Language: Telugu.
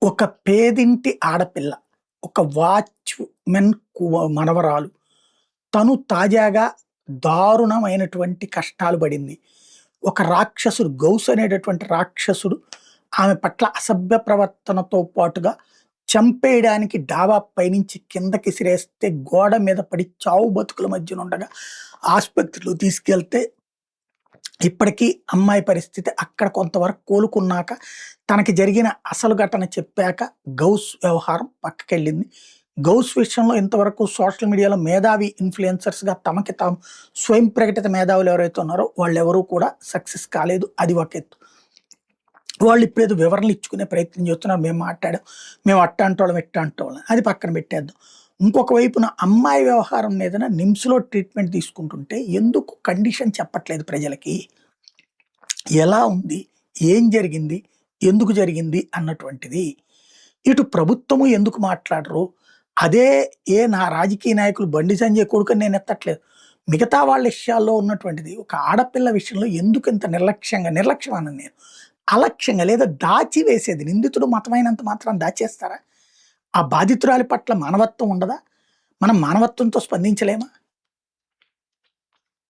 ఒక పేదింటి ఆడపిల్ల, ఒక వాచ్‌మెన్ మనవరాలు. తను తాజాగా దారుణమైనటువంటి కష్టాలు పడింది. ఒక రాక్షసుడు గౌస్ అనేటటువంటి రాక్షసుడు ఆమె పట్ల అసభ్య ప్రవర్తనతో పాటుగా చంపేయడానికి డాబా పైనుంచి కిందకిసిరేస్తే గోడ మీద పడి చావు బతుకుల మధ్యనుండగా ఆస్పత్రిలో తీసుకెళ్తే ఇప్పటికీ అమ్మాయి పరిస్థితి అక్కడ కొంతవరకు కోలుకున్నాక, తనకి జరిగిన అసలు ఘటన చెప్పాక గౌస్ వ్యవహారం పక్కకెళ్ళింది. గౌస్ విషయంలో ఇంతవరకు సోషల్ మీడియాలో మేధావి ఇన్‌ఫ్లుయెన్సర్స్‌గా తమకి తాము స్వయం ప్రకటిత మేధావులు ఎవరైతే ఉన్నారో వాళ్ళెవరూ కూడా సక్సెస్ కాలేదు. అది ఒక ఎత్తు. వాళ్ళు ఇప్పుడేదో వివరణలు ఇచ్చుకునే ప్రయత్నం చేస్తున్నారు. మేము మాట్లాడాం. మేము అట్టాంటోళ్ళం, ఇట్టాంటోళ్ళం. అది పక్కన పెట్టేద్దాం. ఇంకొక వైపున అమ్మాయి వ్యవహారం మీదన నిమ్స్‌లో ట్రీట్మెంట్ తీసుకుంటుంటే ఎందుకు కండిషన్ చెప్పట్లేదు ప్రజలకి? ఎలా ఉంది? ఏం జరిగింది? ఎందుకు జరిగింది? అన్నటువంటిది. ఇటు ప్రభుత్వము ఎందుకు మాట్లాడరు? అదే నా రాజకీయ నాయకులు బండి సంజయ్ కొడుకని నేను ఎత్తట్లేదు. మిగతా వాళ్ళ విషయాల్లో ఉన్నటువంటిది ఒక ఆడపిల్ల విషయంలో ఎందుకు ఇంత నిర్లక్ష్యం అనను నేను. అలక్ష్యంగా లేదా దాచివేసేది. నిందితుడు మతమైనంత మాత్రాన దాచేస్తారా? ఆ బాధితురాలి పట్ల మానవత్వం ఉండదా? మనం మానవత్వంతో స్పందించలేమా?